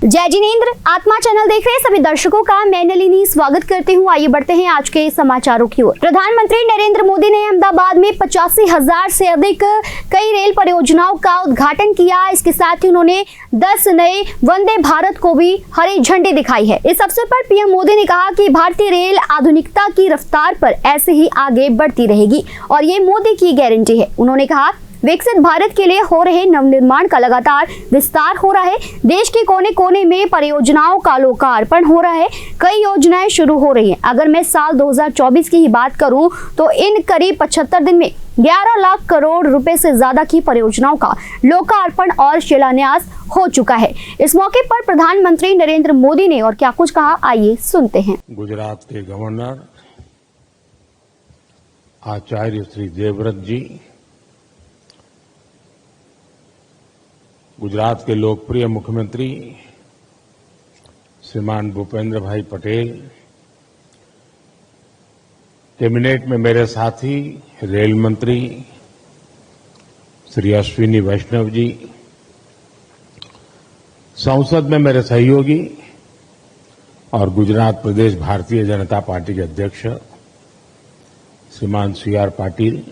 जय जिनेंद्र। आत्मा चैनल देख रहे सभी दर्शकों का मैं नलिनी स्वागत करती हूँ। आइए बढ़ते हैं आज के समाचारों की ओर। प्रधानमंत्री नरेंद्र मोदी ने अहमदाबाद में 85,000 से अधिक कई रेल परियोजनाओं का उद्घाटन किया। इसके साथ ही उन्होंने 10 नए वंदे भारत को भी हरी झंडी दिखाई है। इस अवसर पर पीएम मोदी ने कहा कि भारतीय रेल आधुनिकता की रफ्तार पर ऐसे ही आगे बढ़ती रहेगी और ये मोदी की गारंटी है। उन्होंने कहा विकसित भारत के लिए हो रहे नवनिर्माण का लगातार विस्तार हो रहा है। देश के कोने कोने में परियोजनाओं का लोकार्पण हो रहा है। कई योजनाएं शुरू हो रही हैं। अगर मैं साल 2024 की ही बात करूं तो इन करीब 75 दिन में 11 लाख करोड़ रुपए से ज्यादा की परियोजनाओं का लोकार्पण और शिलान्यास हो चुका है। इस मौके पर प्रधानमंत्री नरेंद्र मोदी ने और क्या कुछ कहा, आइए सुनते हैं। गुजरात के गवर्नर आचार्य श्री देवव्रत जी, गुजरात के लोकप्रिय मुख्यमंत्री श्रीमान भूपेंद्र भाई पटेल, कैबिनेट में मेरे साथी रेल मंत्री श्री अश्विनी वैष्णव जी, संसद में मेरे सहयोगी और गुजरात प्रदेश भारतीय जनता पार्टी के अध्यक्ष श्रीमान CR पाटिल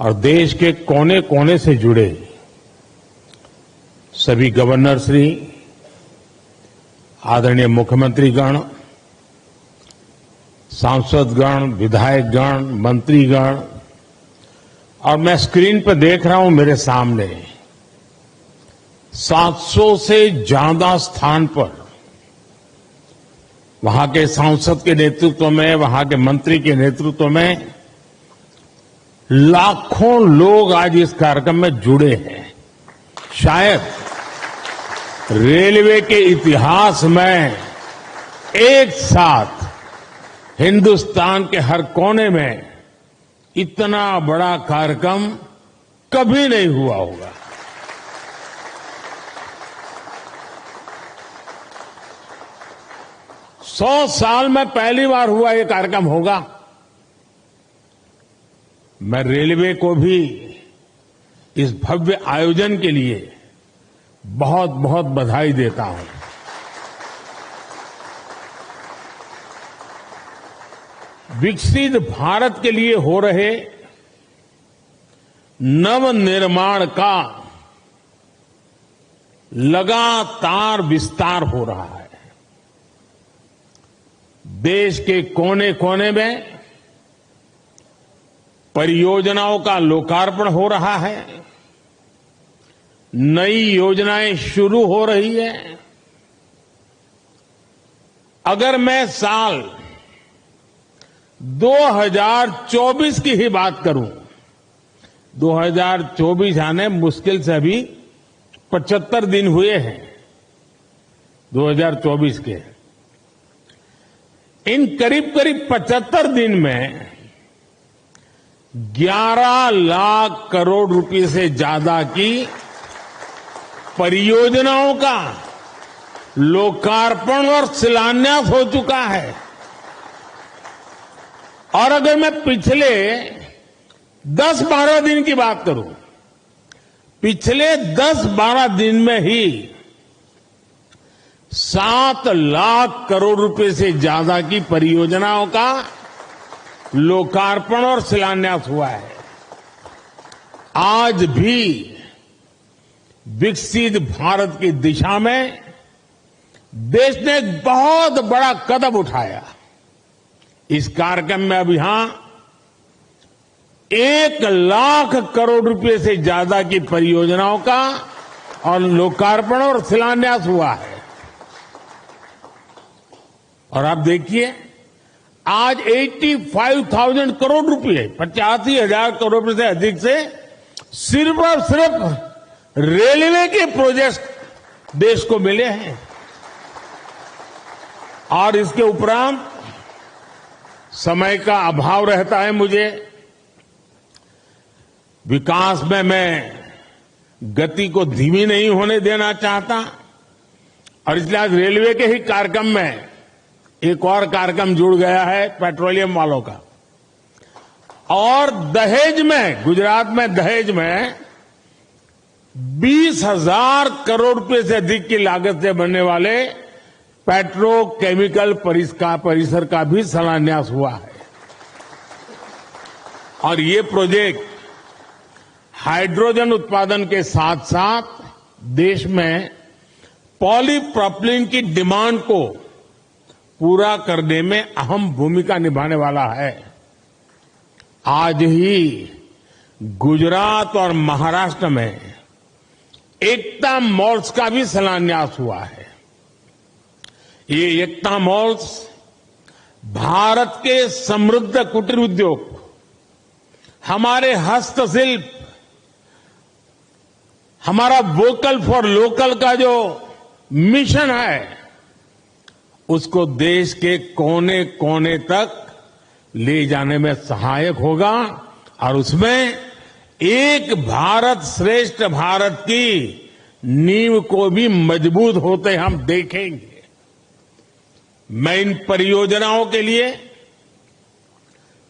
और देश के कोने कोने से जुड़े सभी गवर्नर श्री, आदरणीय मुख्यमंत्रीगण, सांसदगण, विधायकगण, मंत्रीगण, और मैं स्क्रीन पर देख रहा हूं मेरे सामने 700 से ज्यादा स्थान पर वहां के सांसद के नेतृत्व में, वहां के मंत्री के नेतृत्व में लाखों लोग आज इस कार्यक्रम में जुड़े हैं। शायद रेलवे के इतिहास में एक साथ हिंदुस्तान के हर कोने में इतना बड़ा कार्यक्रम कभी नहीं हुआ होगा। सौ साल में पहली बार हुआ ये कार्यक्रम होगा। मैं रेलवे को भी इस भव्य आयोजन के लिए बहुत बहुत बधाई देता हूं। विकसित भारत के लिए हो रहे नवनिर्माण का लगातार विस्तार हो रहा है। देश के कोने कोने में परियोजनाओं का लोकार्पण हो रहा है। नई योजनाएं शुरू हो रही है। अगर मैं साल 2024 की ही बात करूं, 2024 आने मुश्किल से अभी 75 दिन हुए हैं 2024 के। इन करीब करीब 75 दिन में 11 लाख करोड़ रुपए से ज्यादा की परियोजनाओं का लोकार्पण और शिलान्यास हो चुका है। और अगर मैं पिछले 10-12 दिन की बात करूं, पिछले 10-12 दिन में ही 7 लाख करोड़ रुपए से ज्यादा की परियोजनाओं का लोकार्पण और शिलान्यास हुआ है। आज भी विकसित भारत की दिशा में देश ने एक बहुत बड़ा कदम उठाया। इस कार्यक्रम में अब यहां 1 लाख करोड़ रुपए से ज्यादा की परियोजनाओं का और लोकार्पण और शिलान्यास हुआ है। और आप देखिए, आज 85,000 करोड़ रुपए, 85,000 करोड़ रुपए से अधिक से सिर्फ और सिर्फ रेलवे के प्रोजेक्ट देश को मिले हैं। और इसके उपरांत समय का अभाव रहता है मुझे, विकास में मैं गति को धीमी नहीं होने देना चाहता, और इसलिए आज रेलवे के ही कार्यक्रम में एक और कार्यक्रम जुड़ गया है पेट्रोलियम वालों का। और दहेज में, गुजरात में दहेज में 20,000 करोड़ रुपए से अधिक की लागत से बनने वाले पेट्रोकेमिकल परिसर का भी शिलान्यास हुआ है। और ये प्रोजेक्ट हाइड्रोजन उत्पादन के साथ साथ देश में पॉलीप्रोपिलीन की डिमांड को पूरा करने में अहम भूमिका निभाने वाला है। आज ही गुजरात और महाराष्ट्र में एकता मॉल्स का भी शिलान्यास हुआ है। ये एकता मॉल्स भारत के समृद्ध कुटीर उद्योग, हमारे हस्तशिल्प, हमारा वोकल फॉर लोकल का जो मिशन है, उसको देश के कोने कोने तक ले जाने में सहायक होगा और उसमें एक भारत श्रेष्ठ भारत की नींव को भी मजबूत होते हम देखेंगे। मैं इन परियोजनाओं के लिए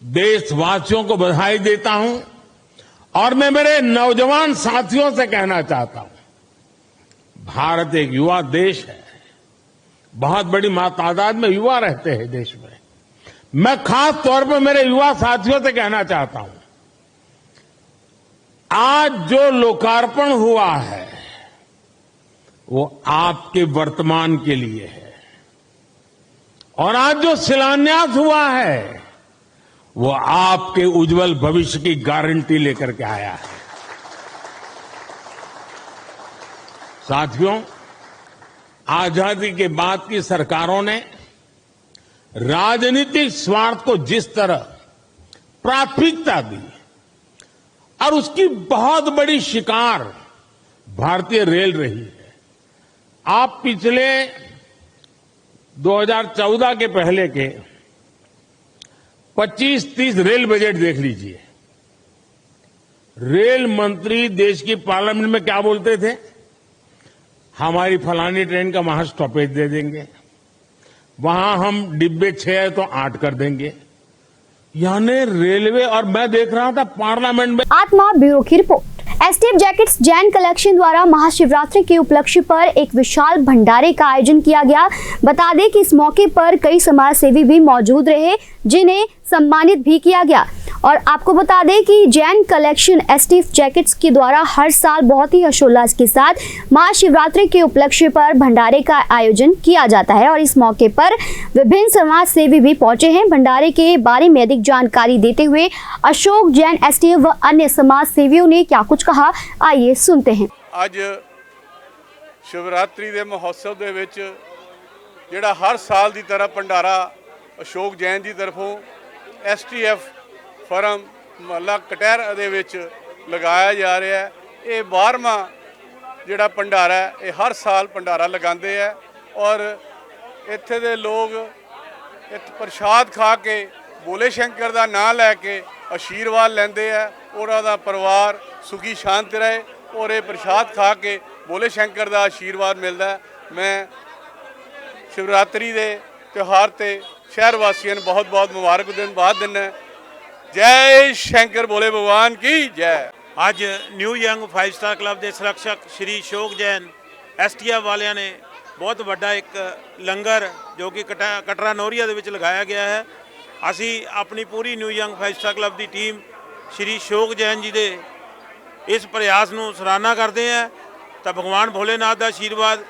देशवासियों को बधाई देता हूं और मैं मेरे नौजवान साथियों से कहना चाहता हूं, भारत एक युवा देश है, बहुत बड़ी तादाद में युवा रहते हैं देश में। मैं खास तौर पर मेरे युवा साथियों से कहना चाहता हूं, आज जो लोकार्पण हुआ है वो आपके वर्तमान के लिए है और आज जो शिलान्यास हुआ है वो आपके उज्जवल भविष्य की गारंटी लेकर के आया है। साथियों, आजादी के बाद की सरकारों ने राजनीतिक स्वार्थ को जिस तरह प्राथमिकता दी और उसकी बहुत बड़ी शिकार भारतीय रेल रही है। आप पिछले 2014 के पहले के 25-30 रेल बजट देख लीजिए। रेल मंत्री देश की पार्लियामेंट में क्या बोलते थे? हमारी फलानी ट्रेन का वहां स्टॉपेज दे देंगे, वहां हम डिब्बे 6 है तो 8 कर देंगे। यानी रेलवे, और मैं देख रहा था पार्लियामेंट में। आत्मा ब्यूरो की report. STF jackets Jain collection द्वारा महाशिवरात्रि के उपलक्ष्य पर एक विशाल भंडारे का आयोजन किया गया। बता दें कि इस मौके पर कई समाज सेवी भी मौजूद रहे, जिन्हें सम्मानित भी किया गया। और आपको बता दें कि जैन कलेक्शन एसटीएफ जैकेट्स के द्वारा हर साल बहुत ही हर्षोल्लास के साथ महाशिवरात्रि के उपलक्ष्य पर भंडारे का आयोजन किया जाता है और इस मौके पर विभिन्न समाज सेवी भी पहुंचे हैं। भंडारे के बारे में अधिक जानकारी देते हुए अशोक जैन एसटीएफ व अन्य समाज सेवियों ने क्या कुछ कहा, आइए सुनते हैं। आज शिवरात्रि के महोत्सव के विच जिहड़ा हर साल की तरह भंडारा अशोक जैन जी तरफों एसटीएफ फर्म महला कटहर दे विच लगाया जा रहा है। ये 12वां जिहड़ा भंडारा है, ये हर साल भंडारा लगाते हैं और इत्थे दे लोग प्रसाद खा के भोले शंकर का नाम लैके आशीर्वाद लेंदे है और उहदा परिवार सुखी शांत रहे और ये प्रसाद खा के भोले शंकर का आशीर्वाद मिलता है। मैं शिवरात्रि के त्यौहार ते शहर वासियों ने बहुत बहुत मुबारकबाद दिना। जय शंकर भोले भगवान की जय। ਅੱਜ ਨਿਊ ਯੰਗ 5 ਸਟਾਰ ਕਲੱਬ ਦੇ ਸੁਰੱਖਿਅਕ ਸ਼੍ਰੀ ਅਸ਼ੋਕ ਜੈਨ ਐਸਟੀਐਫ ਵਾਲਿਆਂ ਨੇ ਬਹੁਤ ਵੱਡਾ ਇੱਕ ਲੰਗਰ ਜੋ ਕਿ ਕਟਰਾ ਨੋਰੀਆ ਦੇ ਵਿੱਚ ਲਗਾਇਆ ਗਿਆ ਹੈ। ਅਸੀਂ ਆਪਣੀ ਪੂਰੀ ਨਿਊ ਯੰਗ 5 ਸਟਾਰ ਕਲੱਬ ਦੀ ਟੀਮ ਸ਼੍ਰੀ ਅਸ਼ੋਕ ਜੈਨ ਜੀ ਦੇ ਇਸ ਪ੍ਰਯਾਸ ਨੂੰ ਸਰਾਹਨਾ ਕਰਦੇ ਹਾਂ ਤਾਂ ਭਗਵਾਨ ਭੋਲੇਨਾਥ ਦਾ ਆਸ਼ੀਰਵਾਦ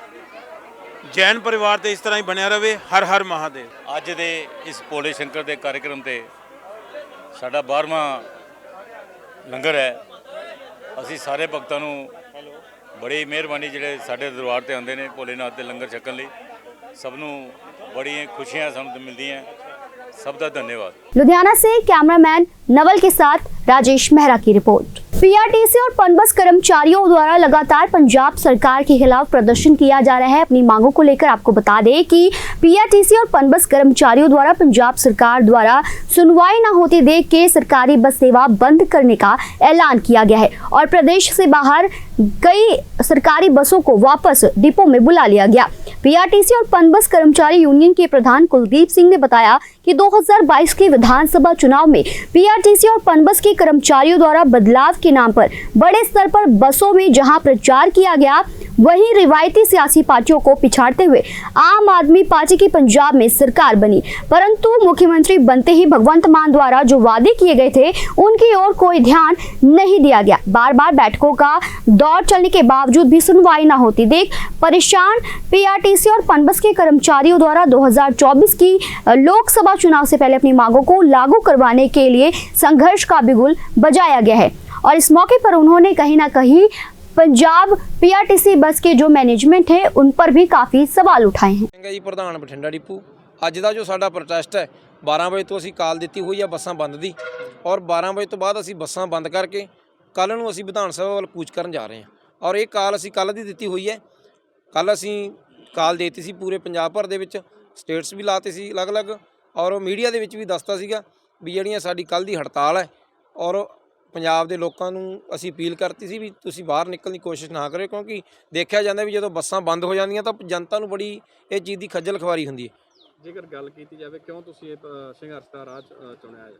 ਜੈਨ ਪਰਿਵਾਰ ਤੇ ਇਸ ਤਰ੍ਹਾਂ ਹੀ ਬਣਿਆ ਰਹੇ। ਹਰ ਹਰ ਮਹਾਦੇਵ। ਅੱਜ ਦੇ ਇਸ ਭੋਲੇ ਸ਼ੰਕਰ ਦੇ ਕਾਰਜਕ੍ਰਮ ਤੇ ਸਾਡਾ 12ਵਾਂ ਲੰਗਰ ਹੈ। ਅਸੀਂ ਸਾਰੇ ਭਗਤਾਂ ਨੂੰ ਬੜੀ ਮਿਹਰਬਾਨੀ ਜਿਹੜੇ ਸਾਡੇ ਦਰਬਾਰ ਤੇ ਆਉਂਦੇ ਨੇ ਭੋਲੇਨਾਥ ਦੇ ਲੰਗਰ ਛਕਣ ਲਈ, ਸਭ ਨੂੰ ਬੜੀਆਂ ਖੁਸ਼ੀਆਂ ਸਾਨੂੰ ਮਿਲਦੀਆਂ। सब का धन्यवाद। लुधियाना से कैमरामैन नवल के साथ राजेश मेहरा की रिपोर्ट। पीआरटीसी और पनबस कर्मचारियों द्वारा लगातार पंजाब सरकार के खिलाफ प्रदर्शन किया जा रहा है। अपनी मांगों को लेकर आपको बता दें कि पीआरटीसी और पनबस कर्मचारियों द्वारा पंजाब सरकार द्वारा सुनवाई न होते देख के सरकारी बस सेवा बंद करने का ऐलान किया गया है और प्रदेश से बाहर कई सरकारी बसों को वापस डिपो में बुला लिया गया। पीआरटीसी और पनबस कर्मचारी यूनियन के प्रधान कुलदीप सिंह ने बताया कि 2022 के विधानसभा चुनाव में पीआरटीसी और पनबस के कर्मचारियों द्वारा बदलाव के नाम पर बड़े स्तर पर बसों में जहां प्रचार किया गया, वहीं रिवायती सियासी पार्टियों को पिछाड़ते हुए आम आदमी पार्टी की पंजाब में सरकार बनी, परंतु मुख्यमंत्री बनते ही भगवंत मान द्वारा जो वादे किए गए थे उनकी ओर कोई ध्यान नहीं दिया गया। बार बार बैठकों का दौर चलने के बावजूद भी सुनवाई न होती देख परेशान पीआरटीसी और पनबस के कर्मचारियों द्वारा 2024 की लोकसभा चुनाव से पहले अपनी मांगों को लागू करवाने के लिए संघर्ष का बिगुल बजाया गया है। और इस मौके पर उन्होंने कहीं ना कहीं पंजाब पीआरटीसी बस के जो मैनेजमेंट है उन पर भी काफी सवाल उठाए हैं। जी प्रधान बठिंडा डिपू ਅੱਜ ਦਾ ਜੋ ਸਾਡਾ ਪ੍ਰੋਟੈਸਟ ਹੈ 12 ਵਜੇ ਤੋਂ ਅਸੀਂ ਕਾਲ ਦਿੱਤੀ ਹੋਈ ਹੈ ਬੱਸਾਂ ਬੰਦ ਦੀ ਔਰ 12 ਵਜੇ ਤੋਂ ਬਾਅਦ ਅਸੀਂ ਬੱਸਾਂ ਬੰਦ ਕਰਕੇ ਕੱਲ ਨੂੰ ਅਸੀਂ ਵਿਧਾਨ ਸਭਾ ਵੱਲ ਕੂਚ ਕਰਨ ਜਾ ਰਹੇ ਹਾਂ ਔਰ ਇਹ ਕਾਲ ਅਸੀਂ ਕੱਲ ਦੀ ਦਿੱਤੀ ਹੋਈ ਹੈ। ਕੱਲ ਅਸੀਂ ਕਾਲ ਦੇਤੀ ਸੀ ਪੂਰੇ ਪੰਜਾਬ ਭਰ ਦੇ ਵਿੱਚ, ਸਟੇਟਸ ਵੀ ਲਾਤੇ ਸੀ ਅਲੱਗ-ਅਲੱਗ ਔਰ ਮੀਡੀਆ ਦੇ ਵਿੱਚ ਵੀ ਦੱਸਤਾ ਸੀਗਾ ਵੀ ਜਿਹੜੀਆਂ ਸਾਡੀ ਕੱਲ ਦੀ ਹੜਤਾਲ ਹੈ ਔਰ ਪੰਜਾਬ ਦੇ ਲੋਕਾਂ ਨੂੰ ਅਸੀਂ ਅਪੀਲ ਕਰਤੀ ਸੀ ਵੀ ਤੁਸੀਂ ਬਾਹਰ ਨਿਕਲਣ ਦੀ ਕੋਸ਼ਿਸ਼ ਨਾ ਕਰਿਓ, ਕਿਉਂਕਿ ਦੇਖਿਆ ਜਾਂਦਾ ਵੀ ਜਦੋਂ ਬੱਸਾਂ ਬੰਦ ਹੋ ਜਾਂਦੀਆਂ ਤਾਂ ਜਨਤਾ ਨੂੰ ਬੜੀ ਇਹ ਚੀਜ਼ ਦੀ ਖੱਜਲ ਖਵਾਰੀ ਹੁੰਦੀ ਹੈ। ਜੇਕਰ ਗੱਲ ਕੀਤੀ ਜਾਵੇ ਕਿਉਂ ਤੁਸੀਂ ਇਹ ਸੰਘਰਸ਼ ਦਾ ਰਾਹ ਚੁਣਿਆ ਹੈ?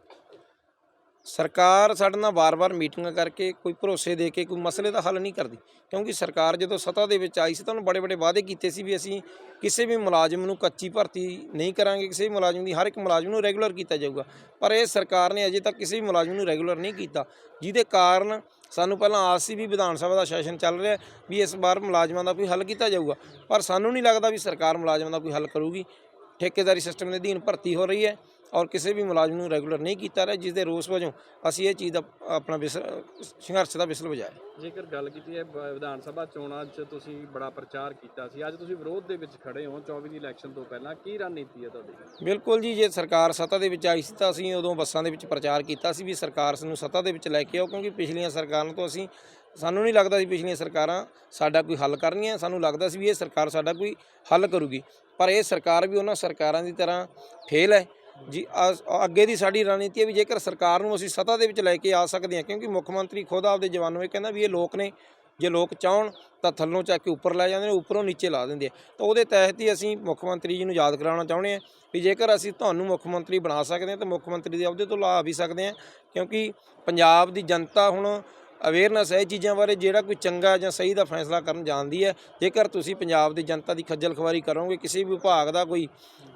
ਸਰਕਾਰ ਸਾਡੇ ਨਾਲ ਵਾਰ-ਵਾਰ ਮੀਟਿੰਗਾਂ ਕਰਕੇ ਕੋਈ ਭਰੋਸੇ ਦੇ ਕੇ ਕੋਈ ਮਸਲੇ ਦਾ ਹੱਲ ਨਹੀਂ ਕਰਦੀ, ਕਿਉਂਕਿ ਸਰਕਾਰ ਜਦੋਂ ਸੱਤਾ ਦੇ ਵਿੱਚ ਆਈ ਸੀ ਤਾਂ ਉਹਨੂੰ ਬੜੇ-ਬੜੇ ਵਾਅਦੇ ਕੀਤੇ ਸੀ ਵੀ ਅਸੀਂ ਕਿਸੇ ਵੀ ਮੁਲਾਜ਼ਮ ਨੂੰ ਕੱਚੀ ਭਰਤੀ ਨਹੀਂ ਕਰਾਂਗੇ, ਕਿਸੇ ਵੀ ਮੁਲਾਜ਼ਮ ਦੀ ਹਰ ਇੱਕ ਮੁਲਾਜ਼ਮ ਨੂੰ ਰੈਗੂਲਰ ਕੀਤਾ ਜਾਊਗਾ, ਪਰ ਇਹ ਸਰਕਾਰ ਨੇ ਅਜੇ ਤੱਕ ਕਿਸੇ ਵੀ ਮੁਲਾਜ਼ਮ ਨੂੰ ਰੈਗੂਲਰ ਨਹੀਂ ਕੀਤਾ, ਜਿਹਦੇ ਕਾਰਨ ਸਾਨੂੰ ਪਹਿਲਾਂ ਆਸ ਸੀ ਵੀ ਵਿਧਾਨ ਸਭਾ ਦਾ ਸੈਸ਼ਨ ਚੱਲ ਰਿਹਾ ਵੀ ਇਸ ਵਾਰ ਮੁਲਾਜ਼ਮਾਂ ਦਾ ਕੋਈ ਹੱਲ ਕੀਤਾ ਜਾਊਗਾ, ਪਰ ਸਾਨੂੰ ਨਹੀਂ ਲੱਗਦਾ ਵੀ ਸਰਕਾਰ ਮੁਲਾਜ਼ਮਾਂ ਦਾ ਕੋਈ ਹੱਲ ਕਰੂਗੀ। ਠੇਕੇਦਾਰੀ ਸਿਸਟਮ ਦੇ ਅਧੀਨ ਭਰਤੀ ਹੋ ਰਹੀ ਹੈ ਔਰ ਕਿਸੇ ਵੀ ਮੁਲਾਜ਼ਮ ਨੂੰ ਰੈਗੂਲਰ ਨਹੀਂ ਕੀਤਾ ਰਿਹਾ, ਜਿਸ ਦੇ ਰੋਸ ਵਜੋਂ ਅਸੀਂ ਇਹ ਚੀਜ਼ ਦਾ ਆਪਣਾ ਸੰਘਰਸ਼ ਦਾ ਵਿਸਲ ਵਜਾਇਆ। ਜੇਕਰ ਗੱਲ ਕੀਤੀ ਹੈ ਵਿਧਾਨ ਸਭਾ ਚੋਣਾਂ 'ਚ ਤੁਸੀਂ ਬੜਾ ਪ੍ਰਚਾਰ ਕੀਤਾ ਸੀ, ਅੱਜ ਤੁਸੀਂ ਵਿਰੋਧ ਦੇ ਵਿੱਚ ਖੜੇ ਹੋ 24 ਦੀ ਇਲੈਕਸ਼ਨ ਤੋਂ ਪਹਿਲਾਂ, ਕੀ ਰਣਨੀਤੀ ਹੈ ਤੁਹਾਡੀ? ਬਿਲਕੁਲ ਜੀ, ਜੇ ਸਰਕਾਰ ਸੱਤਾ ਦੇ ਵਿੱਚ ਆਈ ਸੀ ਤਾਂ ਅਸੀਂ ਉਦੋਂ ਬੱਸਾਂ ਦੇ ਵਿੱਚ ਪ੍ਰਚਾਰ ਕੀਤਾ ਸੀ ਵੀ ਸਰਕਾਰ ਨੂੰ ਸੱਤਾ ਦੇ ਵਿੱਚ ਲੈ ਕੇ ਆਓ, ਕਿਉਂਕਿ ਪਿਛਲੀਆਂ ਸਰਕਾਰਾਂ ਤੋਂ ਸਾਨੂੰ ਨਹੀਂ ਲੱਗਦਾ ਸੀ ਪਿਛਲੀਆਂ ਸਰਕਾਰਾਂ ਸਾਡਾ ਕੋਈ ਹੱਲ ਕਰਨੀਆਂ, ਸਾਨੂੰ ਲੱਗਦਾ ਸੀ ਵੀ ਇਹ ਸਰਕਾਰ ਸਾਡਾ ਕੋਈ ਹੱਲ ਕਰੂਗੀ, ਪਰ ਇਹ ਸਰਕਾਰ ਵੀ ਉਹਨਾਂ ਸਰਕਾਰਾਂ ਦੀ ਤਰ੍ਹਾਂ ਫੇਲ ਹੈ ਜੀ। ਅੱਗੇ ਦੀ ਸਾਡੀ ਰਣਨੀਤੀ ਹੈ ਵੀ ਜੇਕਰ ਸਰਕਾਰ ਨੂੰ ਅਸੀਂ ਸੱਤਾ ਦੇ ਵਿੱਚ ਲੈ ਕੇ ਆ ਸਕਦੇ ਹਾਂ, ਕਿਉਂਕਿ ਮੁੱਖ ਮੰਤਰੀ ਖੁਦ ਆਪਦੇ ਜਵਾਨਾਂ ਨੂੰ ਇਹ ਕਹਿੰਦਾ ਵੀ ਇਹ ਲੋਕ ਨੇ, ਜੇ ਲੋਕ ਚਾਹਣ ਤਾਂ ਥੱਲੋਂ ਚੱਕ ਕੇ ਉੱਪਰ ਲੈ ਜਾਂਦੇ ਨੇ, ਉੱਪਰੋਂ ਨੀਚੇ ਲਾ ਦਿੰਦੇ ਆ, ਤਾਂ ਉਹਦੇ ਤਹਿਤ ਹੀ ਅਸੀਂ ਮੁੱਖ ਮੰਤਰੀ ਜੀ ਨੂੰ ਯਾਦ ਕਰਾਉਣਾ ਚਾਹੁੰਦੇ ਹਾਂ ਵੀ ਜੇਕਰ ਅਸੀਂ ਤੁਹਾਨੂੰ ਮੁੱਖ ਮੰਤਰੀ ਬਣਾ ਸਕਦੇ ਹਾਂ ਤਾਂ ਮੁੱਖ ਮੰਤਰੀ ਦੇ ਅਹੁਦੇ ਤੋਂ ਲਾ ਵੀ ਸਕਦੇ ਹਾਂ, ਕਿਉਂਕਿ ਪੰਜਾਬ ਦੀ ਜਨਤਾ ਹੁਣ ਅਵੇਅਰਨੈਸ ਹੈ ਚੀਜ਼ਾਂ ਬਾਰੇ, ਜਿਹੜਾ ਕੋਈ ਚੰਗਾ ਜਾਂ ਸਹੀ ਦਾ ਫੈਸਲਾ ਕਰਨ ਜਾਣਦੀ ਹੈ। ਜੇਕਰ ਤੁਸੀਂ ਪੰਜਾਬ ਦੀ ਜਨਤਾ ਦੀ ਖੱਜਲ ਖਵਾਰੀ ਕਰੋਗੇ, ਕਿਸੇ ਵੀ ਵਿਭਾਗ ਦਾ ਕੋਈ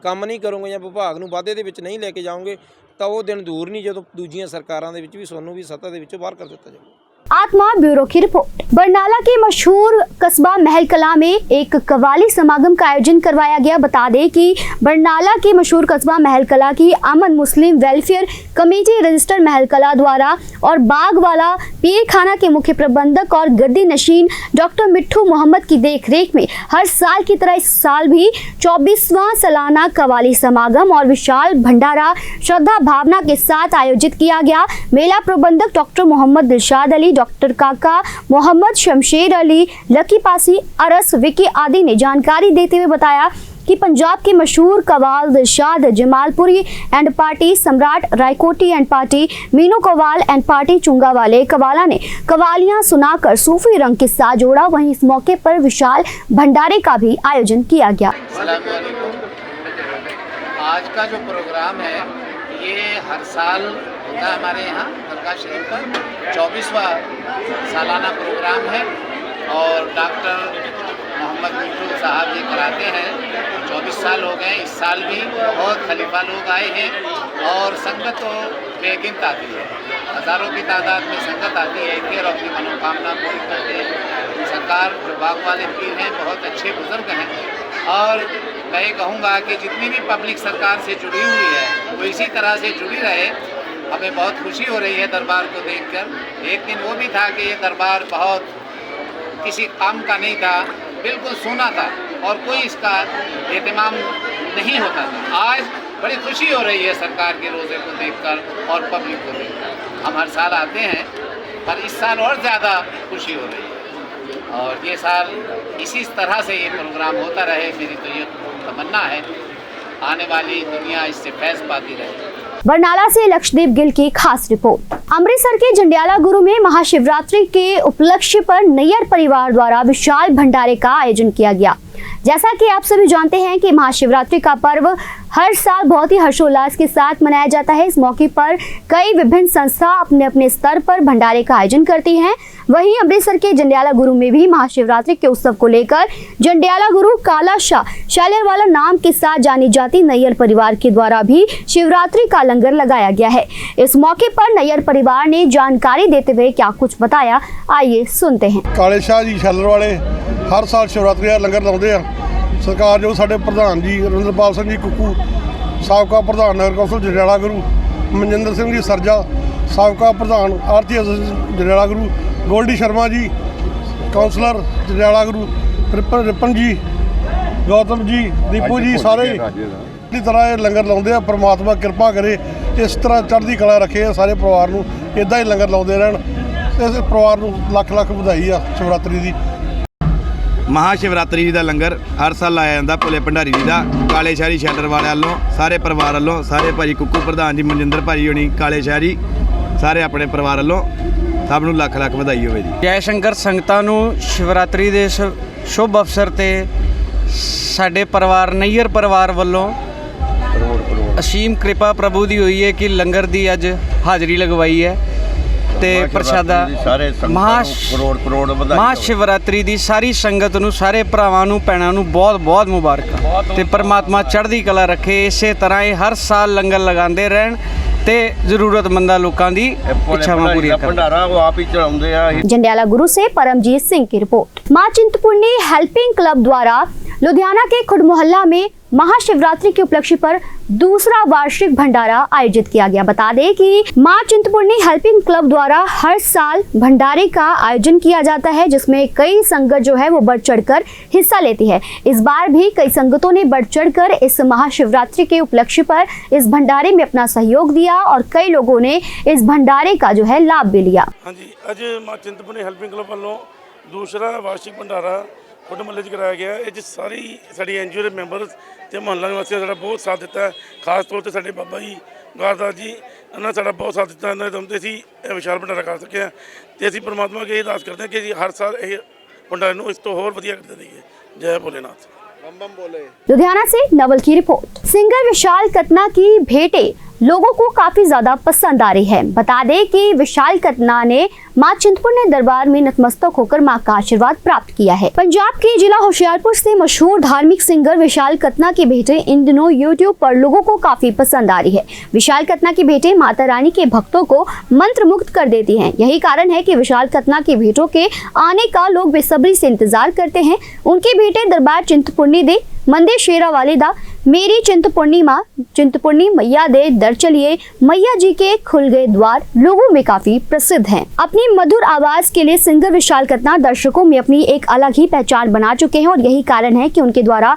ਕੰਮ ਨਹੀਂ ਕਰੋਗੇ ਜਾਂ ਵਿਭਾਗ ਨੂੰ ਵਾਧੇ ਦੇ ਵਿੱਚ ਨਹੀਂ ਲੈ ਕੇ ਜਾਓਗੇ, ਤਾਂ ਉਹ ਦਿਨ ਦੂਰ नहीं ਜਦੋਂ ਦੂਜੀਆਂ ਸਰਕਾਰਾਂ ਦੇ ਵਿੱਚ ਵੀ ਤੁਹਾਨੂੰ ਵੀ ਸੱਤਾ ਦੇ ਵਿੱਚੋਂ ਬਾਹਰ ਕਰ ਦਿੱਤਾ ਜਾਊਗਾ। आत्मा ब्यूरो की रिपोर्ट। बरनाला के मशहूर कस्बा महल कला में एक कव्वाली समागम का आयोजन करवाया गया। बता दें कि बरनाला के मशहूर कस्बा महल कला की अमन मुस्लिम वेलफेयर कमेटी रजिस्टर महल कला द्वारा और बागवाला पीर खाना के मुख्य प्रबंधक और गद्दी नशीन डॉक्टर मिट्ठू मोहम्मद की देखरेख में हर साल की तरह इस साल भी 24वां सालाना कव्वाली समागम और विशाल भंडारा श्रद्धा भावना के साथ आयोजित किया गया। मेला प्रबंधक डॉक्टर मोहम्मद दिलशाद अली, डॉक्टर काका मोहम्मद शमशेर अली, लकी पासी, अरस विकी आदि ने जानकारी देते हुए बताया कि पंजाब के मशहूर कव्वाल Dilshad Jamalpuri and party, Samrat Raikoti and party, Meenu कव्वाल एंड पार्टी चुंगा वाले कव्वाला ने कव्वालियां सुनाकर सूफी रंग के साथ जोड़ा। वहीं इस मौके पर विशाल भंडारे का भी आयोजन किया गया। आज का जो प्रोग्राम है ये हर साल होता है हमारे यहाँ दरगाह शरीफ का 24वां सालाना प्रोग्राम है और डॉक्टर मोहम्मद मिट्ठू साहब जी कराते हैं। 24 साल हो गए, इस साल भी बहुत खलीफा लोग आए हैं और संगत तो बेगिनत आती है, हज़ारों की तादाद में संगत आती है कि और अपनी मनोकामना पूरी करते हैं। सरकार जो बाग वाले पीर हैं बहुत अच्छे बुजुर्ग हैं और मैं ये कहूँगा कि जितनी भी पब्लिक सरकार से जुड़ी हुई है वो इसी तरह से जुड़ी रहे। हमें बहुत खुशी हो रही है दरबार को देखकर। एक दिन वो भी था कि ये दरबार बहुत किसी काम का नहीं था, बिल्कुल सूना था और कोई इसका एहतमाम नहीं होता था। आज बड़ी खुशी हो रही है सरकार के रोज़े को देखकर और पब्लिक को देखकर। हम हर साल आते हैं पर इस साल और ज़्यादा खुशी हो रही है और ये साल इसी तरह से ये प्रोग्राम होता रहे। मेरी तो ये तमन्ना है आने वाली दुनिया इससे फैज़ पाती रहे। बरनाला से लक्षदीप गिल की खास रिपोर्ट। अमृतसर के जंडियाला गुरु में महाशिवरात्रि के उपलक्ष्य पर नैयर परिवार द्वारा विशाल भंडारे का आयोजन किया गया। जैसा कि आप सभी जानते हैं कि महाशिवरात्रि का पर्व हर साल बहुत ही हर्षोल्लास के साथ मनाया जाता है। इस मौके पर कई विभिन्न संस्था अपने अपने स्तर पर भंडारे का आयोजन करती हैं। वहीं अमृतसर के जंडियाला गुरु में भी महाशिवरात्रि के उत्सव को लेकर जंडियाला गुरु काला शाह शालेरवाला नाम के साथ जानी जाती नैयर परिवार के द्वारा भी शिवरात्रि का लंगर लगाया गया है। इस मौके पर नैयर परिवार ने जानकारी देते हुए क्या कुछ बताया, आइए सुनते हैं। काले शाह जी शालेरवाले हर साल शिवरात्रि का लंगर लाते हैं। सरकार जो साडे प्रधान जी रविंद्रपाल सिंह जी कुक्कू, साबका प्रधान नगर कौंसल जंडियाला गुरु मनजिंदर सिंह जी सरजा, साबका प्रधान आरती जंडियाला गुरु गोल्डी शर्मा जी, काउंसलर जंडियाला गुरु रिपन जी, गौतम जी, दीपू जी, सारे इस तरह ये लंगर लाते हैं। परमात्मा कृपा करे इस तरह चढ़ती कला रखे सारे परिवार को, इदा ही लंगर लाते रहन। इस परिवार को लख लख बधाई आ शिवरात्रि की। महाशिवरात्रि जी का लंगर हर साल लाया जाता भोले भंडारी जी का काले शहरी शैलर वाले वालों, सारे परिवार वालों, सारे भाजी कुक्कू प्रधान जी मनजिंदर भाजी होनी काले शहरी सारे अपने परिवार वालों सब नूं लख लख बधाई होवे जी। जय शंकर संगतां नूं शिवरात्रि दे शुभ अवसर ते साडे परिवार नैयर परिवार वालों असीम कृपा प्रभु दी हुई है कि लंगर दी अज हाज़री लगवाई है ते प्रशादा महाशिवरात्रि दी सारी संगत नूं सारे भरावां नूं भैणां नूं बहुत बहुत मुबारक ते परमात्मा चढ़दी कला रखे। इसे तरह ही हर साल लंगर लगांदे रहन ते जरूरतमंदा लोकां दी इच्छावां पूरी करन। जंडियाला गुरु से परमजीत सिंह की रिपोर्ट। मां चिंतपूर्णी हेल्पिंग क्लब द्वारा लुधियाना के खुड मोहल्ला में महाशिवरात्रि के उपलक्ष्य पर दूसरा वार्षिक भंडारा आयोजित किया गया। बता दें कि मां चिंतपूर्णी हेल्पिंग क्लब द्वारा हर साल भंडारे का आयोजन किया जाता है, जिसमें कई संगत जो है वो बढ़ चढ़कर हिस्सा लेती है। इस बार भी कई संगतों ने बढ़ चढ़कर इस महाशिवरात्रि के उपलक्ष्य पर इस भंडारे में अपना सहयोग दिया और कई लोगों ने इस भंडारे का जो है लाभ भी लिया। हाँ जी, अज मां चिंतपूर्णी हेल्पिंग क्लब वालों दूसरा वार्षिक भंडारा खुड महल्ले कराया गया। ये सारी साड़ी एनजीओ के मैंबर तो मुहल्ला निवासियों ने बहुत साथ दिता है। खास तौर पर साढ़े बाबा जी गारदास जी इन्होंने साड़ा बहुत साथ दिता। इन्होंने दम असी विशाल भंडारा कर सके हैं तो असी परमात्मा की अरदास करते हैं कि हर साल ये भंडारे को इस तो होर वधिया करते रहिए। जय भोलेनाथ। लुधियाना से नवल की रिपोर्ट। सिंगर विशाल कतना की भेंटें लोगों को काफी ज्यादा पसंद आ रही है। बता दें कि विशाल कतना ने मां चिंतपूर्णी दरबार में नतमस्तक होकर मां का आशीर्वाद प्राप्त किया है। पंजाब के जिला होशियारपुर से मशहूर धार्मिक सिंगर विशाल कतना की भेंटें इन दिनों यूट्यूब पर लोगों को काफी पसंद आ रही है। विशाल कतना की भेंटें माता रानी के भक्तों को मंत्रमुग्ध कर देती हैं। यही कारण है कि विशाल कतना की भेंटों के आने का लोग बेसब्री से इंतजार करते हैं। उनकी भेंटें दरबार चिंतपूर्णी दे मंदिर शेरा वाले दा मेरी चिंतपूर्णी मां चिंतपूर्णी मैया दे दर चलिए मैया जी के खुल गए द्वार लोगों में काफी प्रसिद्ध हैं। अपनी मधुर आवाज के लिए सिंगर विशाल कतना दर्शकों में अपनी एक अलग ही पहचान बना चुके हैं और यही कारण है कि उनके द्वारा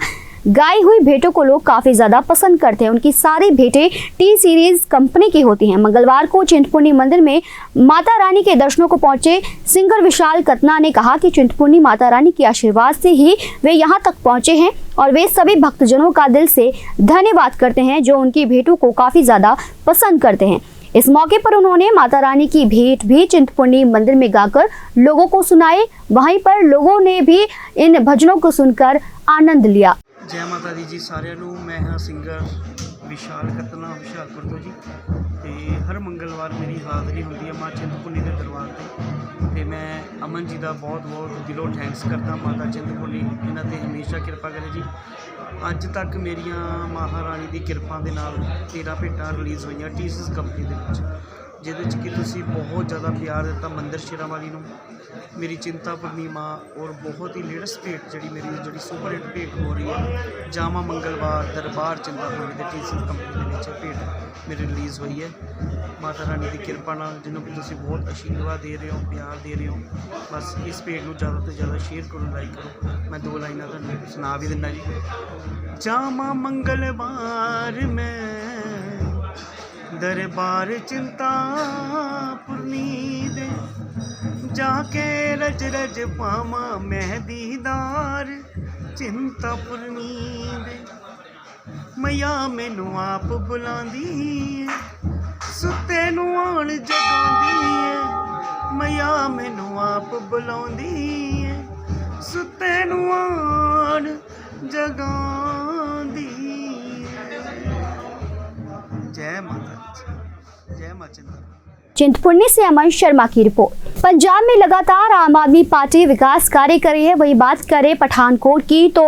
गाई हुई भेंटों को लोग काफी ज्यादा पसंद करते हैं। उनकी सारी भेंटें टी सीरीज कंपनी की होती हैं। मंगलवार को चिंतपूर्णी मंदिर में माता रानी के दर्शनों को पहुंचे सिंगर विशाल कतना ने कहा कि चिंतपूर्णी माता रानी के आशीर्वाद से ही वे यहां तक पहुंचे हैं और वे सभी भक्तजनों का दिल से धन्यवाद करते हैं जो उनकी भेंटों को काफी ज्यादा पसंद करते हैं। इस मौके पर उन्होंने माता रानी की भेंट भी चिंतपूर्णी मंदिर में गाकर लोगों को सुनाए। वहीं पर लोगों ने भी इन भजनों को सुनकर आनंद लिया। जय माता दी जी सारिਆਂ ਨੂੰ। मैं हाँ सिंगर विशाल कतना हुशियारपुर तो जी ते हर मंगलवार मेरी हाज़री होती है मां चिंतपूर्णी के दरबार पर ते मैं अमन जी का बहुत बहुत दिलों थैंक्स करता। माता चिंतपूर्णी इन्हां ते हमेशा कृपा करे जी। अज तक मेरिया महारानी की कृपा के नाल 13 भेंटां रिलीज़ हुई टी सीरीज कंपनी के जिहदे कि तुसीं बहुत ज़्यादा प्यार दिता मंदिर शेरा वाली नूं, मेरी चिंतापूर्णी मां और बहुत ही लेटेस्ट भेंट जी मेरी जी सुपर हिट भेंट हो रही है जामा मंगलवार दरबार चिंतापूर्णी के टी सीरीज कंपनी के भेंट मेरी रिलीज़ हुई है। माता रानी की कृपा नाल जिन्हों कि तुसीं बहुत आशीर्वाद दे रहे हो प्यार दे रहे हो। बस इस भेंट को ज़्यादा तो ज़्यादा शेयर करो लाइक करो। मैं 2 लाइनां तुहानूं सुना भी दिंदा जी। जामा मंगलवार में दरबार चिंतापूर्णी दे जाके रज रज पावा मैं दीदार चिंतापूर्णी दे मैया मैनू आप बुलांदी सुते नू आण जगांदी है मैया मैनू आप बुलांदी सुते नू आण चिंतपूर्णी से अमन शर्मा की रिपोर्ट। पंजाब में लगातार आम आदमी पार्टी विकास कार्य कर रही है। वही बात करें पठानकोट की तो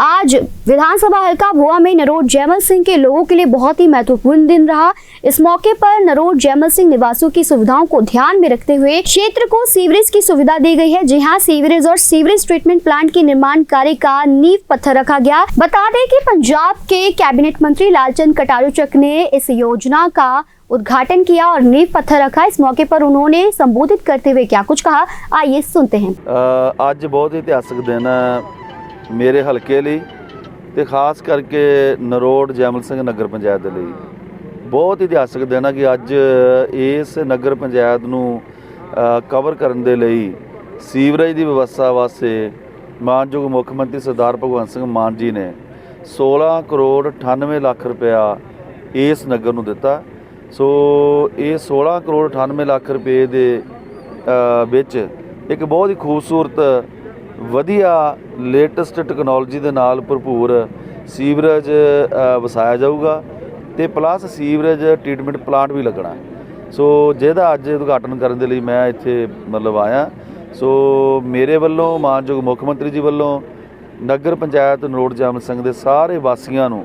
आज विधानसभा हल्का भुआ में नरोट जैमल सिंह के लोगों के लिए बहुत ही महत्वपूर्ण दिन रहा। इस मौके पर नरोट जैमल सिंह निवासियों की सुविधाओं को ध्यान में रखते हुए क्षेत्र को सीवरेज की सुविधा दी गई है। जी हां, सीवरेज और सीवरेज ट्रीटमेंट प्लांट के निर्माण कार्य का नींव पत्थर रखा गया। बता दें कि पंजाब के कैबिनेट मंत्री लालचंद कटारूचक ने इस योजना का उद्घाटन किया और नींव पत्थर रखा। इस मौके पर उन्होंने संबोधित करते हुए क्या कुछ कहा, आइए सुनते हैं। आज बहुत इतिहासक दिन है मेरे हल्के लिए ते खास करके नरोट जैमल सिंह नगर पंचायत के लिए बहुत इतिहासक दिन है कि अज इस नगर पंचायत नूं कवर करने के लिए सीवरेज की व्यवस्था वास्ते मानयोग मुख मंत्री सरदार भगवंत सिंह मान जी ने 16 करोड़ 98 लाख रुपया इस नगर नूं दिता। सो ये 16 करोड़ 98 लाख रुपये दे विच एक बहुत ही खूबसूरत वधिया लेटेस्ट टैक्नोलॉजी दे नाल भरपूर सीवरेज वसाया जाऊगा ते प्लस सीवरेज ट्रीटमेंट प्लांट भी लगना है। सो जिहदा अज उद्घाटन करने के लिए मैं इत्थे मतलब आया। सो मेरे वल्लों मानयोग मुख मंत्री जी वल्लों नगर पंचायत नरोट जैमल सिंह दे सारे वासियों नूं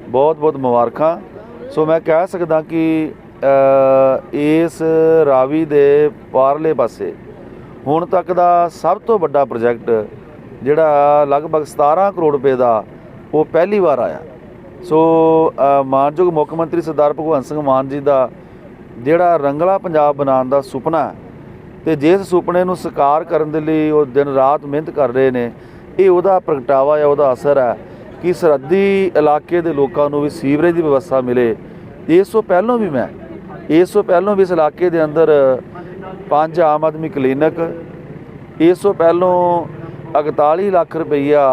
बहुत बहुत मुबारकां। सो मैं कह सकदा कि इस रावी दे पारले पासे हुण तक दा सब तो वड्डा प्रोजैक्ट जिहड़ा लगभग 17 करोड़ रुपए दा वो पहली बार आया। सो मानयोग मुख मंत्री सरदार भगवंत सिंह मान जी दा जिहड़ा रंगला पंजाब बनाउण दा सुपना है ते जिस सुपने नूं साकार करन दे लई वो दिन रात मेहनत कर रहे ने, ये उहदा प्रगटावा या उहदा असर है कि सरहदी इलाके दे लोकां नूं भी सीवरेज की व्यवस्था मिले। इस तो पहलों भी इस इलाके दे अंदर 5 आम आदमी क्लीनिक, इस तो पहलों 41 लाख रुपया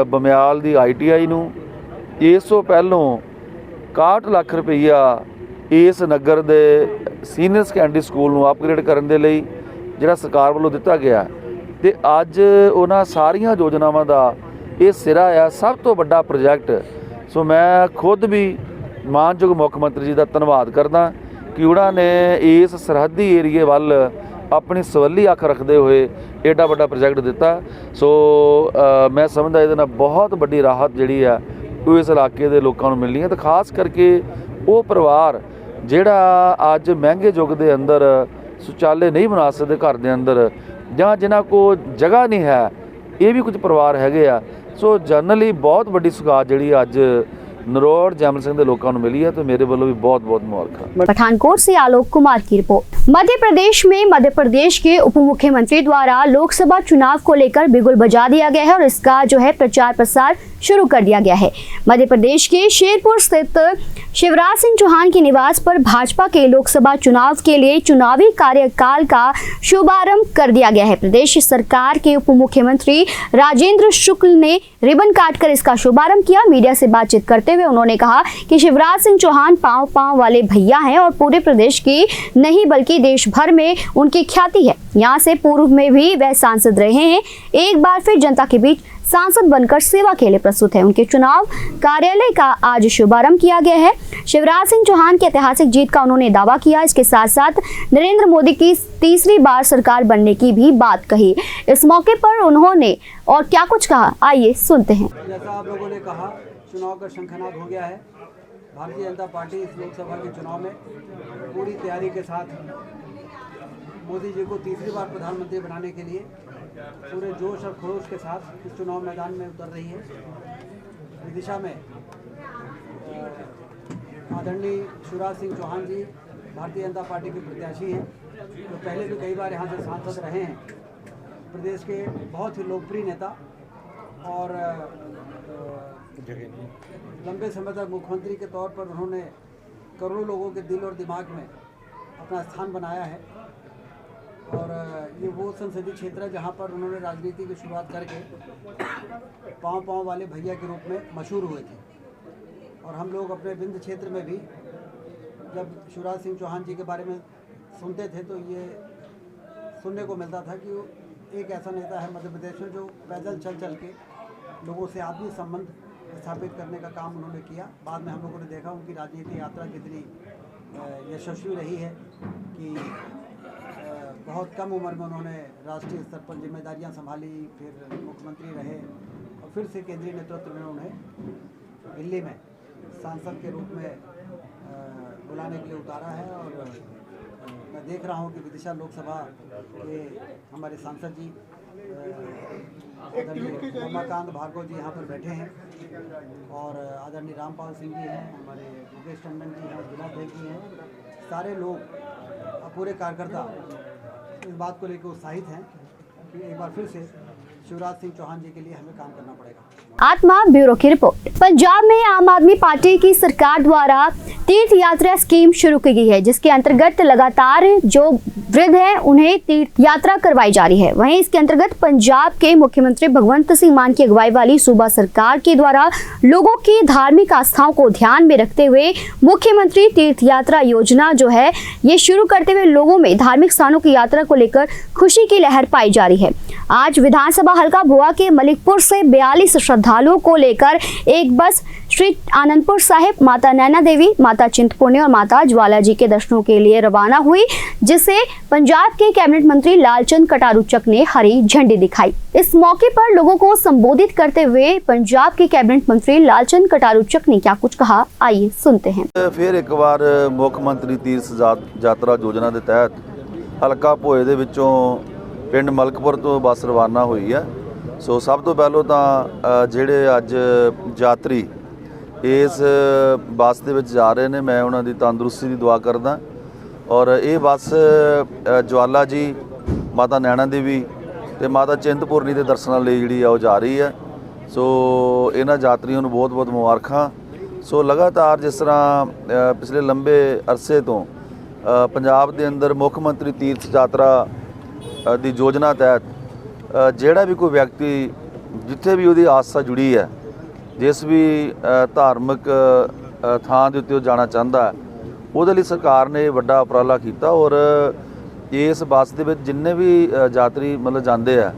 बमियाल की ITI नूं, इस तो पहलों 61 लाख रुपया इस नगर दे सीनियर सैकेंडरी स्कूल नूं अपग्रेड करने दे लई जिहड़ा सरकार वालों दिता गया ते अज उन्हां सारियां योजनावां दा ये सिरा है सब तो बड़ा प्रोजैक्ट। सो मैं खुद भी मानयोग मुख मंत्री जी का धन्यवाद करदा कि उन्होंने इस सरहदी एरिए वाल अपनी सवली अख रखते हुए एडा बड़ा प्रोजैक्ट दिता। सो मैं समझदा इहदे नाल बहुत बड़ी राहत जिहड़ी है वो इस इलाके के लोगों को मिलनी है। तो खास करके वो परिवार जिहड़ा अज महंगे युग के अंदर शौचालय नहीं बना सकते घर के अंदर जां जिन्हां को जगह नहीं है, ये भी कुछ परिवार हैगे आ। सो जनरली बहुत बड़ी सुगात जिहड़ी अज नरोट जैमल सिंह के लोगों को मिली है, तो मेरे वालों भी बहुत बहुत मुबारक। पठानकोट से आलोक कुमार की रिपोर्ट। मध्य प्रदेश में मध्य प्रदेश के उप मुख्यमंत्री द्वारा लोकसभा चुनाव को लेकर बिगुल बजा दिया गया है और इसका प्रचार प्रसार शुरू कर दिया गया है। मध्य प्रदेश के शेरपुर स्थित शिवराज सिंह चौहान के निवास पर भाजपा के लोकसभा चुनाव के लिए चुनावी कार्यकाल का शुभारंभ कर दिया गया है। प्रदेश सरकार के उप मुख्यमंत्री राजेंद्र शुक्ल ने रिबन काटकर इसका शुभारंभ किया। मीडिया से बातचीत करते हुए उन्होंने कहा कि शिवराज सिंह चौहान पांव पांव वाले भैया हैं और पूरे प्रदेश की नहीं बल्कि देश भर में उनकी ख्याति है। यहाँ से पूर्व में भी वह सांसद रहे हैं, एक बार फिर जनता के बीच सांसद बनकर सेवा के लिए प्रस्तुत है। उनके चुनाव कार्यालय का आज शुभारंभ किया गया है। शिवराज सिंह चौहान की ऐतिहासिक जीत का उन्होंने दावा किया। इसके साथ साथ नरेंद्र मोदी की तीसरी बार सरकार बनने की भी बात कही। इस मौके पर उन्होंने और क्या कुछ कहा, आइए सुनते हैं। जैसा आप लोगों ने कहा, चुनाव का शंखनाद हो गया है। भारतीय जनता पार्टी इस लोकसभा के चुनाव में पूरी तैयारी के साथ मोदी जी को तीसरी बार प्रधानमंत्री बनाने के लिए पूरे जोश और खरोश के साथ इस चुनाव मैदान में उतर रही है। इस दिशा में आदरणीय शिवराज सिंह चौहान जी भारतीय जनता पार्टी के प्रत्याशी हैं, जो पहले भी कई बार यहाँ से सांसद रहे हैं। प्रदेश के बहुत ही लोकप्रिय नेता और लंबे समय तक मुख्यमंत्री के तौर पर उन्होंने करोड़ों लोगों के दिल और दिमाग में अपना स्थान बनाया है। और ये वो संसदीय क्षेत्र है जहाँ पर उन्होंने राजनीति की शुरुआत करके पाँव पाँव वाले भैया के रूप में मशहूर हुए थे। और हम लोग अपने विंध्य क्षेत्र में भी जब शिवराज सिंह चौहान जी के बारे में सुनते थे तो ये सुनने को मिलता था कि वो एक ऐसा नेता है मध्य प्रदेश में जो पैदल चल चल के लोगों से आत्मीय संबंध स्थापित करने का काम उन्होंने किया। बाद में हम लोगों ने देखा उनकी राजनीतिक यात्रा कितनी यशस्वी रही है कि बहुत कम उम्र में उन्होंने राष्ट्रीय स्तर पर जिम्मेदारियां संभाली, फिर मुख्यमंत्री रहे और फिर से केंद्रीय नेतृत्व ने उन्हें दिल्ली में सांसद के रूप में बुलाने के लिए उतारा है। और मैं देख रहा हूं कि विदिशा लोकसभा के हमारे सांसद जी आदरणीय उमाकांत भार्गव जी यहाँ पर बैठे हैं और आदरणीय रामपाल सिंह जी हैं, हमारे योगेश टंडन जी हैं, जिलाध्यक्ष जी हैं। सारे लोग पूरे कार्यकर्ता इस बात को लेकर उत्साहित हैं कि एक बार फिर से शिवराज सिंह चौहान जी के लिए हमें काम करना पड़ेगा। आत्मा ब्यूरो की रिपोर्ट। पंजाब में आम आदमी पार्टी की सरकार द्वारा तीर्थ यात्रा स्कीम शुरू की गई है, जिसके अंतर्गत लगातार जो वृद्ध हैं उन्हें तीर्थ यात्रा करवाई जा रही है। वहीं इसके अंतर्गत पंजाब के मुख्यमंत्री भगवंत सिंह मान की अगुवाई वाली सूबा सरकार के द्वारा लोगों की धार्मिक आस्थाओं को ध्यान में रखते हुए मुख्यमंत्री तीर्थ यात्रा योजना जो है ये शुरू करते हुए लोगों में धार्मिक स्थानों की यात्रा को लेकर खुशी की लहर पाई जा रही है। आज विधानसभा हल्का भुआ के मलिकपुर से 42 श्रद्धालुओं को लेकर एक बस श्री आनंदपुर साहिब, माता नैना देवी, माता चिंतपूर्णी और माता ज्वाला जी के दर्शनों के लिए रवाना हुई, जिसे पंजाब के कैबिनेट मंत्री लालचंद कटारुचक ने हरी झंडी दिखाई। इस मौके पर लोगों को संबोधित करते हुए पंजाब के कैबिनेट मंत्री लालचंद कटारुचक ने क्या कुछ कहा, आइए सुनते हैं। फिर एक बार मुख्यमंत्री तीर्थ यात्रा योजना के तहत हल्का भोए दे विचों पिंड मलकपुर तो बस रवाना हुई है। सो सब तो पहलों तो ਜਿਹੜੇ ਅੱਜ यात्री इस ਬੱਸ ਦੇ ਵਿੱਚ ਜਾ ਰਹੇ ਨੇ, मैं ਉਹਨਾਂ ਦੀ ਤੰਦਰੁਸਤੀ ਦੀ ਦੁਆ ਕਰਦਾ। ਔਰ ਇਹ ਬੱਸ ज्वाला जी, माता नैना देवी ਤੇ माता चिंतपूर्णी ਦੇ ਦਰਸ਼ਨਾਂ ਲਈ ਜਿਹੜੀ ਆ ਉਹ ਜਾ ਰਹੀ ਹੈ। ਸੋ ਇਹਨਾਂ ਯਾਤਰੀਆਂ ਨੂੰ ਬਹੁਤ ਬਹੁਤ ਮੁਬਾਰਕਾਂ। ਸੋ ਲਗਾਤਾਰ ਜਿਸ ਤਰ੍ਹਾਂ ਪਿਛਲੇ ਲੰਬੇ ਅਰਸੇ ਤੋਂ ਪੰਜਾਬ ਦੇ ਅੰਦਰ ਮੁੱਖ ਮੰਤਰੀ ਤੀਰਥ ਯਾਤਰਾ ਦੀ ਯੋਜਨਾ ਤਹਿਤ ਜਿਹੜਾ ਵੀ ਕੋਈ ਵਿਅਕਤੀ ਜਿੱਥੇ ਵੀ ਉਹਦੀ ਆਸਥਾ ਜੁੜੀ ਹੈ, ਜਿਸ ਵੀ ਧਾਰਮਿਕ ਥਾਂ ਦੇ ਉੱਤੇ ਉਹ ਜਾਣਾ ਚਾਹੁੰਦਾ, ਉਹਦੇ ਲਈ ਸਰਕਾਰ ਨੇ ਵੱਡਾ ਉਪਰਾਲਾ ਕੀਤਾ। ਔਰ ਇਸ ਬੱਸ ਦੇ ਵਿੱਚ ਜਿੰਨੇ ਵੀ ਯਾਤਰੀ ਮਤਲਬ ਜਾਂਦੇ ਆ,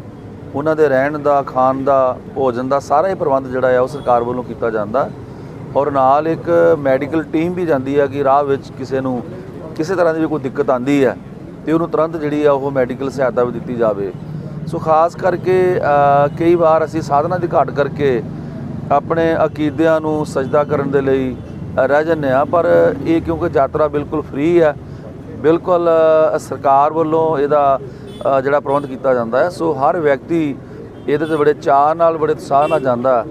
ਉਹਨਾਂ ਦੇ ਰਹਿਣ ਦਾ, ਖਾਣ ਦਾ, ਭੋਜਨ ਦਾ ਸਾਰਾ ਹੀ ਪ੍ਰਬੰਧ ਜਿਹੜਾ ਆ ਉਹ ਸਰਕਾਰ ਵੱਲੋਂ ਕੀਤਾ ਜਾਂਦਾ। ਔਰ ਨਾਲ ਇੱਕ ਮੈਡੀਕਲ ਟੀਮ ਵੀ ਜਾਂਦੀ ਹੈ ਕਿ ਰਾਹ ਵਿੱਚ ਕਿਸੇ ਨੂੰ ਕਿਸੇ ਤਰ੍ਹਾਂ ਦੀ ਵੀ ਕੋਈ ਦਿੱਕਤ ਆਉਂਦੀ ਹੈ ਤੇ ਉਹਨੂੰ ਤੁਰੰਤ ਜਿਹੜੀ ਆ ਉਹ ਮੈਡੀਕਲ ਸਹਾਇਤਾ ਵੀ ਦਿੱਤੀ ਜਾਵੇ। ਸੋ ਖਾਸ ਕਰਕੇ ਕਈ ਵਾਰ ਅਸੀਂ ਸਾਧਨਾਂ ਦੀ ਘਾਟ ਕਰਕੇ ਆਪਣੇ ਅਕੀਦਿਆਂ ਨੂੰ ਸਜਦਾ ਕਰਨ ਦੇ ਲਈ ਰਹਿ ਜਾਂਦੇ ਹਾਂ, ਪਰ ਇਹ ਕਿਉਂਕਿ ਯਾਤਰਾ ਬਿਲਕੁਲ ਫ੍ਰੀ ਹੈ, ਬਿਲਕੁਲ ਸਰਕਾਰ ਵੱਲੋਂ ਇਹਦਾ ਜਿਹੜਾ ਪ੍ਰਬੰਧ ਕੀਤਾ ਜਾਂਦਾ ਹੈ। ਸੋ ਹਰ ਵਿਅਕਤੀ ਇਹਦੇ 'ਤੇ ਬੜੇ ਚਾਅ ਨਾਲ, ਬੜੇ ਉਤਸ਼ਾਹ ਨਾਲ ਜਾਂਦਾ।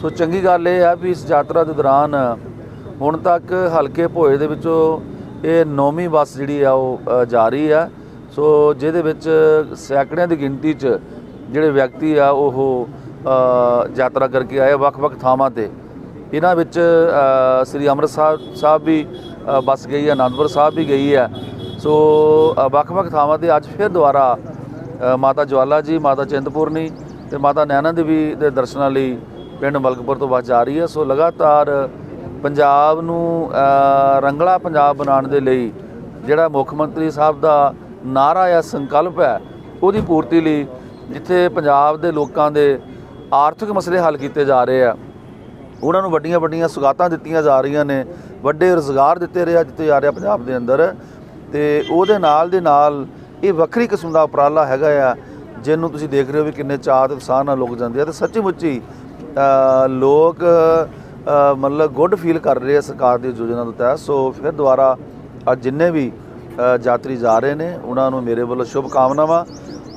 ਸੋ ਚੰਗੀ ਗੱਲ ਇਹ ਹੈ ਵੀ ਇਸ ਯਾਤਰਾ ਦੇ ਦੌਰਾਨ ਹੁਣ ਤੱਕ ਹਲਕੇ ਭੋਏ ਦੇ ਵਿੱਚੋਂ ਇਹ 9ਵੀਂ ਬੱਸ ਜਿਹੜੀ ਆ ਉਹ ਜਾ ਰਹੀ ਹੈ। ਸੋ ਜਿਹਦੇ ਵਿੱਚ ਸੈਂਕੜਿਆਂ ਦੀ ਗਿਣਤੀ 'ਚ ਜਿਹੜੇ ਵਿਅਕਤੀ ਆ ਉਹ ਯਾਤਰਾ ਕਰਕੇ ਆਏ ਵੱਖ-ਵੱਖ ਥਾਵਾਂ 'ਤੇ। ਇਹਨਾਂ ਵਿੱਚ ਸ੍ਰੀ ਅੰਮ੍ਰਿਤਸਰ ਸਾਹਿਬ ਵੀ ਬੱਸ ਗਈ ਹੈ, ਅਨੰਦਪੁਰ ਸਾਹਿਬ ਵੀ ਗਈ ਹੈ। ਸੋ ਵੱਖ-ਵੱਖ ਥਾਵਾਂ 'ਤੇ ਅੱਜ ਫਿਰ ਦੁਬਾਰਾ ਮਾਤਾ ज्वाला जी, माता चिंतपूर्णी ਤੇ ਮਾਤਾ ਨੈਣਾ ਦੇਵੀ ਦੇ ਦਰਸ਼ਨਾਂ ਲਈ ਪਿੰਡ ਮਲਕਪੁਰ ਤੋਂ ਬੱਸ ਜਾ ਰਹੀ ਹੈ। ਸੋ ਲਗਾਤਾਰ ਪੰਜਾਬ ਨੂੰ ਰੰਗਲਾ ਪੰਜਾਬ ਬਣਾਉਣ ਦੇ ਲਈ ਜਿਹੜਾ ਮੁੱਖ ਮੰਤਰੀ ਸਾਹਿਬ ਦਾ ਨਾਰਾ ਜਾਂ ਸੰਕਲਪ ਹੈ, ਉਹਦੀ ਪੂਰਤੀ ਲਈ ਜਿੱਥੇ ਪੰਜਾਬ ਦੇ ਲੋਕਾਂ ਦੇ ਆਰਥਿਕ ਮਸਲੇ ਹੱਲ ਕੀਤੇ ਜਾ ਰਹੇ ਆ, ਉਹਨਾਂ ਨੂੰ ਵੱਡੀਆਂ ਵੱਡੀਆਂ ਸੁਗਾਤਾਂ ਦਿੱਤੀਆਂ ਜਾ ਰਹੀਆਂ ਨੇ, ਵੱਡੇ ਰੁਜ਼ਗਾਰ ਦਿੱਤੇ ਦਿੱਤੇ ਜਾ ਰਿਹਾ ਪੰਜਾਬ ਦੇ ਅੰਦਰ। ਤੇ ਉਹਦੇ ਨਾਲ ਦੇ ਨਾਲ ਇਹ ਵੱਖਰੀ ਕਿਸਮ ਦਾ ਉਪਰਾਲਾ ਹੈਗਾ ਆ, ਜਿਹਨੂੰ ਤੁਸੀਂ ਦੇਖ ਰਹੇ ਹੋ ਵੀ ਕਿੰਨੇ ਚਾਅ ਤੇ ਉਤਸ਼ਾਹ ਨਾਲ ਲੋਕ ਜਾਂਦੇ ਆ ਤੇ ਸੱਚੀ ਮੁੱਚੀ ਲੋਕ ਮਤਲਬ ਗੁੱਡ ਫੀਲ ਕਰ ਰਹੇ ਆ ਸਰਕਾਰ ਦੀ ਯੋਜਨਾ ਦੇ ਤਹਿਤ। ਸੋ ਫਿਰ ਦੁਬਾਰਾ ਅੱਜ ਜਿੰਨੇ ਵੀ ਯਾਤਰੀ ਜਾ ਰਹੇ ਨੇ ਉਹਨਾਂ ਨੂੰ ਮੇਰੇ ਵੱਲੋਂ ਸ਼ੁਭ ਕਾਮਨਾਵਾਂ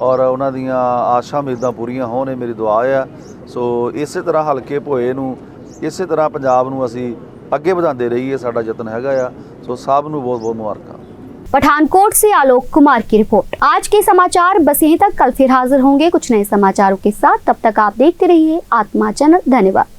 ਔਰ ਉਹਨਾਂ ਦੀਆਂ ਆਸ਼ਾ ਉਮੀਦਾਂ ਪੂਰੀਆਂ ਹੋਣ, ਇਹ ਮੇਰੀ ਦੁਆ ਆ। ਸੋ ਇਸੇ ਤਰ੍ਹਾਂ ਹਲਕੇ ਭੋਏ ਨੂੰ, ਇਸੇ ਤਰ੍ਹਾਂ ਪੰਜਾਬ ਨੂੰ ਅਸੀਂ ਅੱਗੇ ਵਧਾਉਂਦੇ ਰਹੀਏ, ਸਾਡਾ ਯਤਨ ਹੈਗਾ ਆ। ਸੋ ਸਭ ਨੂੰ बहुत बहुत मुबारक। पठानकोट से आलोक कुमार की रिपोर्ट। आज के समाचार बस यहीं तक, कल फिर हाजिर होंगे कुछ नए समाचारों के साथ। तब तक आप देखते रहिए आत्मा चैनल। धन्यवाद।